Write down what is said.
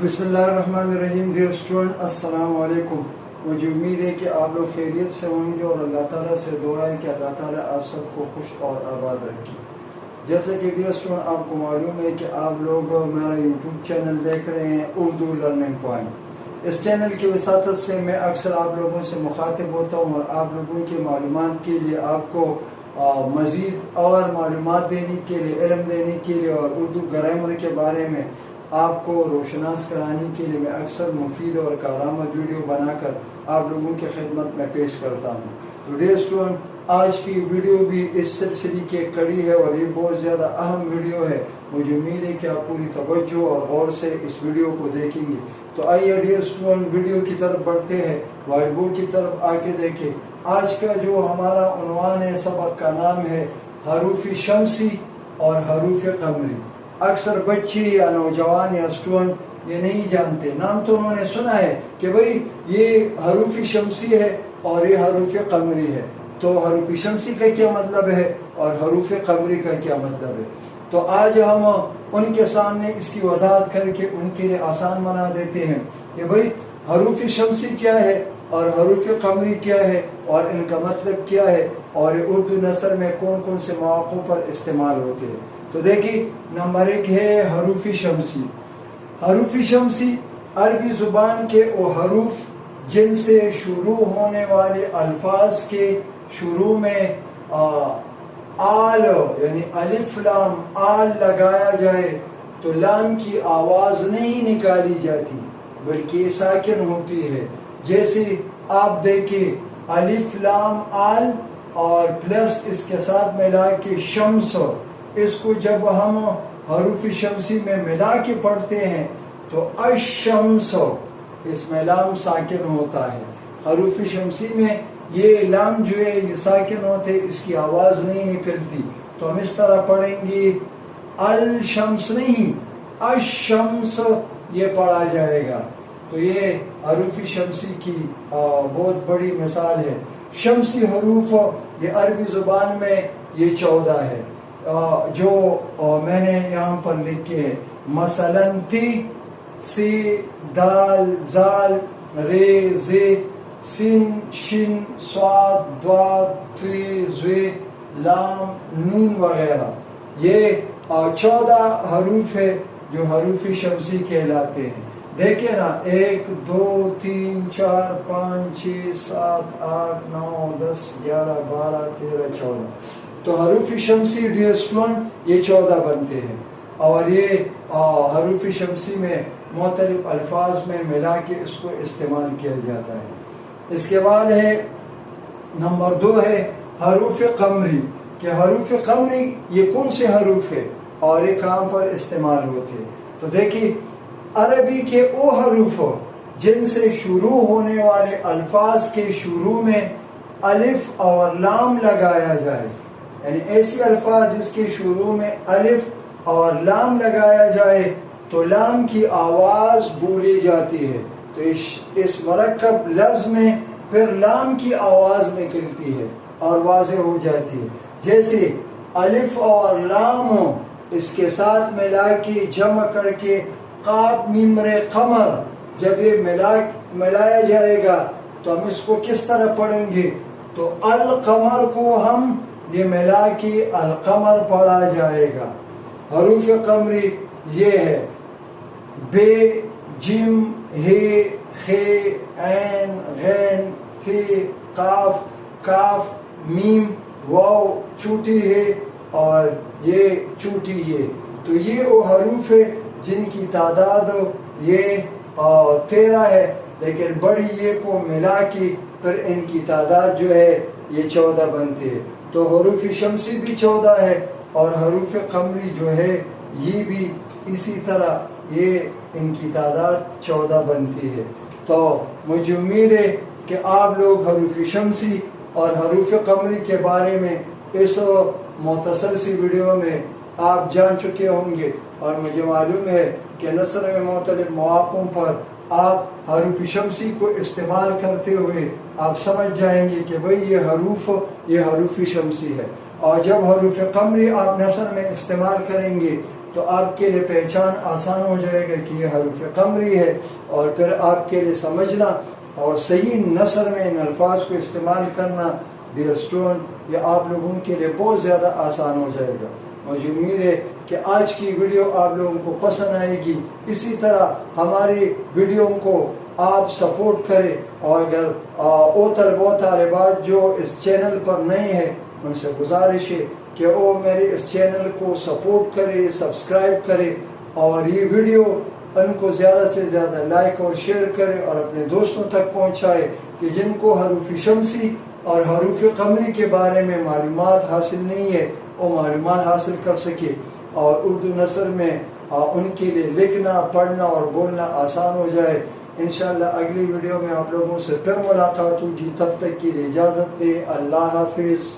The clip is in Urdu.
بسم اللہ الرحمن الرحیم. ڈیئر اسٹوڈنٹ، السلام علیکم. مجھے امید ہے کہ آپ لوگ خیریت سے ہوں گے اور اللہ تعالیٰ سے دعا ہے کہ اللہ تعالیٰ آپ سب کو خوش اور آباد رکھے. جیسے کہ ڈیئر اسٹوڈنٹ آپ کو معلوم ہے کہ آپ لوگ میرا یوٹیوب چینل دیکھ رہے ہیں اردو لرننگ پوائنٹ. اس چینل کی وساطت سے میں اکثر آپ لوگوں سے مخاطب ہوتا ہوں اور آپ لوگوں کی معلومات کے لیے آپ کو مزید اور معلومات دینے کے لیے، علم دینے کے لیے اور اردو گرامر کے بارے میں آپ کو روشناس کرانے کے لیے میں اکثر مفید اور کارآمد ویڈیو بنا کر آپ لوگوں کی خدمت میں پیش کرتا ہوں. تو ڈیئر اسٹوڈنٹ، آج کی ویڈیو بھی اس سلسلے کی ایک کڑی ہے اور یہ بہت زیادہ اہم ویڈیو ہے. مجھے امید ہے کہ آپ پوری توجہ اور غور سے اس ویڈیو کو دیکھیں گے. تو آئیے ڈیئر اسٹوڈنٹ ویڈیو کی طرف بڑھتے ہیں. وائٹ بورڈ کی طرف آ کے دیکھیں. آج کا جو ہمارا عنوان ہے، سبق کا نام ہے حروف شمسی اور حروف قمری. اکثر بچے یا نوجوان یا اسٹوڈنٹ یہ نہیں جانتے. نام تو انہوں نے سنا ہے کہ بھئی یہ حروف شمسی ہے اور یہ حروف قمری ہے. تو حروف شمسی کا کیا مطلب ہے اور حروف قمری کا کیا مطلب ہے؟ تو آج ہم ان کے سامنے اس کی وضاحت کر کے ان کے لیے آسان بنا دیتے ہیں کہ بھئی حروف شمسی کیا ہے اور حروف قمری کیا ہے اور ان کا مطلب کیا ہے اور یہ اردو نثر میں کون کون سے مواقع پر استعمال ہوتے ہیں. تو دیکھیے، نمبر 1 ہے حروف شمسی. حروف شمسی عربی زبان کے وہ حروف جن سے شروع ہونے والے الفاظ کے شروع میں آل یعنی الف لام آل لگایا جائے تو لام کی آواز نہیں نکالی جاتی بلکہ ساکن ہوتی ہے. جیسے آپ دیکھیں الف لام آل اور پلس اس کے ساتھ ملا کے شمس، اس کو جب ہم حروف شمسی میں ملا کے پڑھتے ہیں تو الشمس، اس میں لام ساکن ہوتا ہے. حروف شمسی میں یہ لام جو ہے یہ ساکن ہوتے، اس کی آواز نہیں نکلتی. تو ہم اس طرح پڑھیں گے الشمس نہیں، الشمس یہ پڑھا جائے گا. تو یہ حروف شمسی کی بہت بڑی مثال ہے. شمسی حروف یہ عربی زبان میں یہ 14 ہے جو میں نے یہاں پر لکھے ہیں. مثلا تی، سی، دال، زال، رے، زے، سین، شن، صاد، ضاد، طے، زوے، لام، نون وغیرہ. یہ 14 حروف ہے جو حروف شمسی کہلاتے ہیں. دیکھیں نا، 1 2 3 4 5 6 7 8 9 10 11 12 13 14. تو حروف شمسی ڈیئر اسٹوڈنٹ یہ 14 بنتے ہیں اور یہ حروف شمسی میں مختلف الفاظ میں ملا کے اس کو استعمال کیا جاتا ہے. اس کے بعد ہے نمبر 2 ہے حروف قمری. کہ حروف قمری یہ کون سے حروف ہے اور یہ کہاں پر استعمال ہوتے ہیں؟ تو دیکھیے، عربی کے وہ حروف جن سے شروع ہونے والے الفاظ کے شروع میں الف اور لام لگایا جائے، یعنی ایسی الفاظ جس کے شروع میں الف اور لام لگایا جائے تو لام کی آواز بولی جاتی ہے. تو اس مرکب لفظ میں پھر لام کی آواز نکلتی ہے اور واضح ہو جاتی ہے. جیسے الف اور لام اس کے ساتھ ملا کے جمع کر کے قاف میم ر قمر، جب یہ ملایا جائے گا تو ہم اس کو کس طرح پڑھیں گے؟ تو القمر کو ہم یہ ملا کے القمر پڑھا جائے گا. حروف قمری یہ ہے بے، جیم، ہے، خے، عین، غین، فے، قاف، کاف، میم، واو چھوٹی ہے اور یہ چھوٹی ہے. تو یہ وہ حروف ہے جن کی تعداد یہ 13 ہے، لیکن بڑی یہ کو ملا کے پھر ان کی تعداد جو ہے یہ 14 بنتی ہے. تو حروف شمسی بھی 14 ہے اور حروف قمری جو ہے یہ بھی اسی طرح یہ ان کی تعداد 14 بنتی ہے. تو مجھے امید ہے کہ آپ لوگ حروف شمسی اور حروف قمری کے بارے میں اس مختصر سی ویڈیو میں آپ جان چکے ہوں گے اور مجھے معلوم ہے کہ نثر میں مختلف مواقعوں پر آپ حروف شمسی کو استعمال کرتے ہوئے آپ سمجھ جائیں گے کہ بھئی یہ حروف شمسی ہے. اور جب حروف قمری آپ نثر میں استعمال کریں گے تو آپ کے لیے پہچان آسان ہو جائے گا کہ یہ حروف قمری ہے، اور پھر آپ کے لیے سمجھنا اور صحیح نثر میں ان الفاظ کو استعمال کرنا ڈیئر اسٹوڈنٹ، یہ آپ لوگوں کے لیے بہت زیادہ آسان ہو جائے گا۔ مجھے امید ہے کہ آج کی ویڈیو آپ لوگوں کو پسند آئے گی۔ اسی طرح ہماری ویڈیو کو آپ سپورٹ کریں، اور اگر وہ طلبہ و طالبات جو اس چینل پر نئے ہیں ان سے گزارش ہے کہ وہ میرے اس چینل کو سپورٹ کرے، سبسکرائب کرے، اور یہ ویڈیو ان کو زیادہ سے زیادہ لائک اور شیئر کرے اور اپنے دوستوں تک پہنچائے کہ جن کو حروف شمسی اور حروف قمری کے بارے میں معلومات حاصل نہیں ہے وہ معلومات حاصل کر سکے، اور اردو نثر میں ان کے لیے لکھنا، پڑھنا اور بولنا آسان ہو جائے۔ انشاءاللہ اگلی ویڈیو میں آپ لوگوں سے پھر ملاقات ہوگی، تب تک کے لیے اجازت دے، اللہ حافظ۔